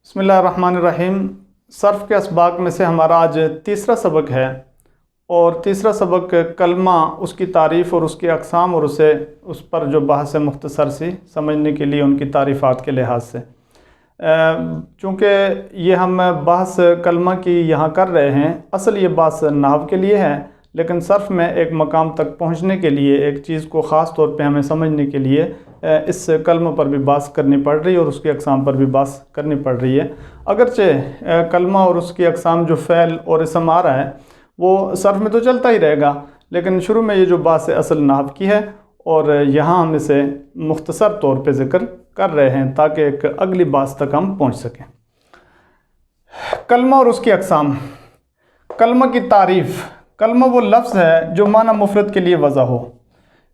बिस्मिल्लाहिर्रहमानिर्रहीम। सर्फ़ के असबाक में से हमारा आज तीसरा सबक है और तीसरा सबक कलमा, उसकी तारीफ़ और उसकी अक़साम और उस पर जो बहस है मुख्तसर सी समझने के लिए उनकी तारीफ़ात के लिहाज से। चूँकि ये हम बहस कलमा की यहाँ कर रहे हैं, असल ये बहस नहव के लिए है, लेकिन सर्फ़ में एक मकाम तक पहुँचने के लिए एक चीज़ को ख़ास तौर पे हमें समझने के लिए इस कलमा पर भी बात करनी पड़ रही है और उसकी अक़साम पर भी बात करनी पड़ रही है। अगरचे कलमा और उसकी अक़साम जो फ़ैल और इसम आ रहा है वो सर्फ़ में तो चलता ही रहेगा, लेकिन शुरू में ये जो बात है असल नहव की है और यहाँ हम इसे मुख्तसर तौर पे ज़िक्र कर रहे हैं ताकि एक अगली बात तक हम पहुँच सकें। कलमा और उसकी अक़साम। कलमा की तारीफ़। कलमा वो लफ्ज़ है जो माना मुफ़रद के लिए वज़ा हो,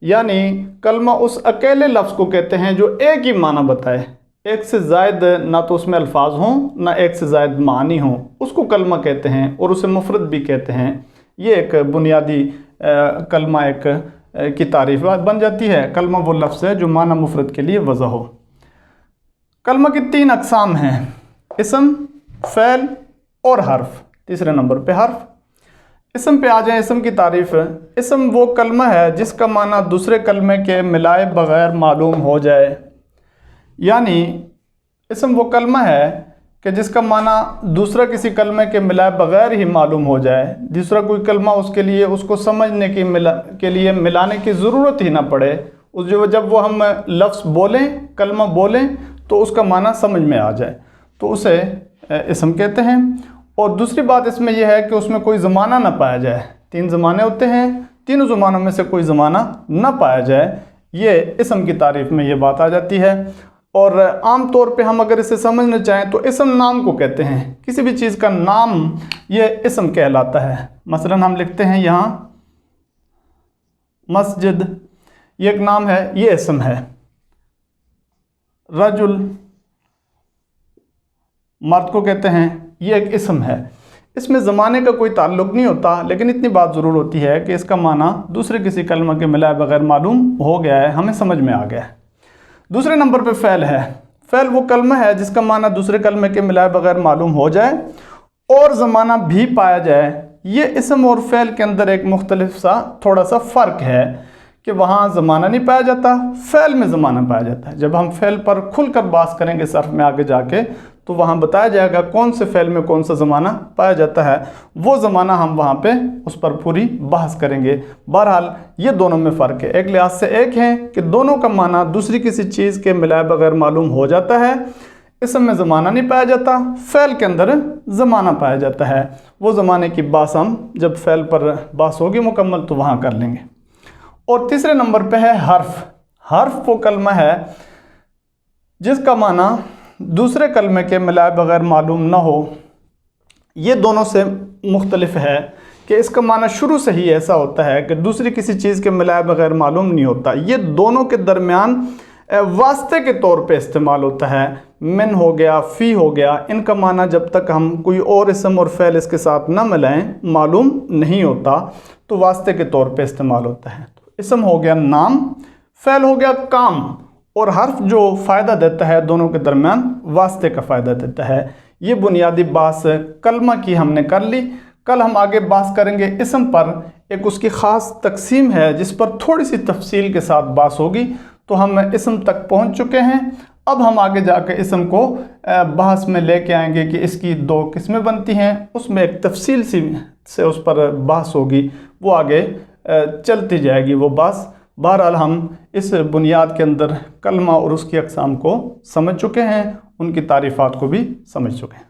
यानी कलमा उस अकेले लफ्ज़ को कहते हैं जो एक ही माना बताए, एक से ज़ायद ना तो उसमें अल्फाज हों ना एक से ज़ायद मानी हों, उसको कलमा कहते हैं और उसे मुफ़रद भी कहते हैं। ये एक बुनियादी कलमा एक की तारीफ़ बन जाती है। कलमा वो लफ्ज़ है जो माना मुफ़रद के लिए वज़ा हो। कलमा की 3 अक़साम हैं, इसम, फ़ैल और हर्फ। तीसरे नंबर पे हर्फ। इसम पे आ जाए। इसम की तारीफ़। इसम वो कलमा है जिसका माना दूसरे कलमे के मिलाए बग़ैर मालूम हो जाए, यानी इसम वो कलमा है कि जिसका माना दूसरा किसी कलमे के मिलाए बग़ैर ही मालूम हो जाए, दूसरा कोई कलमा उसके लिए उसको समझने के लिए मिलाने की ज़रूरत ही ना पड़े। जब वो हम लफ्ज़ बोलें, कलमा बोलें तो उसका माना समझ में आ जाए, तो उसे इसम कहते हैं। और दूसरी बात इसमें यह है कि उसमें कोई ज़माना ना पाया जाए। 3 ज़माने होते हैं, तीनों ज़मानों में से कोई ज़माना ना पाया जाए, ये इसम की तारीफ़ में ये बात आ जाती है। और आम तौर पे हम अगर इसे समझना चाहें तो इसम नाम को कहते हैं, किसी भी चीज़ का नाम ये इसम कहलाता है। मसलन हम लिखते हैं यहाँ मस्जिद, ये एक नाम है, ये इसम है। रजुल, मर्द को कहते हैं, ये एक इसम है। इसमें ज़माने का कोई ताल्लुक़ नहीं होता, लेकिन इतनी बात ज़रूर होती है कि इसका माना दूसरे किसी कलमा के मिलाए बगैर मालूम हो गया है, हमें समझ में आ गया है। दूसरे नंबर पे फ़ैल है। फ़ैल वो कलमा है जिसका माना दूसरे कलमे के मिलाए बगैर मालूम हो जाए और ज़माना भी पाया जाए। ये इसम और फ़ैल के अंदर एक मुख्तलिफ सा थोड़ा सा फ़र्क है कि वहाँ ज़माना नहीं पाया जाता, फ़ैल में ज़माना पाया जाता है। जब हम फ़ैल पर खुल कर बात करेंगे सर्फ़ में आगे जाके, तो वहाँ बताया जाएगा कौन से फ़ैल में कौन सा ज़माना पाया जाता है, वो ज़माना हम वहाँ पे उस पर पूरी बहस करेंगे। बहरहाल ये दोनों में फ़र्क है, एक लिहाज से एक है कि दोनों का माना दूसरी किसी चीज़ के मिलाए बगैर मालूम हो जाता है। इसम में ज़माना नहीं पाया जाता, फ़ैल के अंदर ज़माना पाया जाता है। वो ज़माने की बात हम जब फ़ैल पर बात होगी मुकम्मल तो वहाँ कर लेंगे। और तीसरे नंबर पे है हर्फ। हर्फ वो कलमा है जिसका माना दूसरे कलमे के मिलाए बगैर मालूम ना हो। ये दोनों से मुख्तलिफ है कि इसका माना शुरू से ही ऐसा होता है कि दूसरी किसी चीज़ के मिलाए बगैर मालूम नहीं होता। ये दोनों के दरमियान वास्ते के तौर पे इस्तेमाल होता है। मिन हो गया, फ़ी हो गया, इनका माना जब तक हम कोई और इसम और फ़ैल इसके साथ ना मिलाएं मालूम नहीं होता, तो वास्ते के तौर पे इस्तेमाल होता है। इसम हो गया नाम, फ़ैल हो गया काम, और हर्फ जो फ़ायदा देता है दोनों के दरमियान वास्ते का फ़ायदा देता है। ये बुनियादी बात कलमा की हमने कर ली। कल हम आगे बात करेंगे इसम पर, एक उसकी ख़ास तकसीम है जिस पर थोड़ी सी तफसील के साथ बात होगी। तो हम इसम तक पहुँच चुके हैं। अब हम आगे जाकर इसम को बहस में लेके आएंगे कि इसकी 2 किस्में बनती हैं, उसमें एक तफसील से उस पर बहस होगी, वो आगे चलती जाएगी वो बात। बहरहाल हम इस बुनियाद के अंदर कलमा और उसकी अक़साम को समझ चुके हैं, उनकी तारीफ़ात को भी समझ चुके हैं।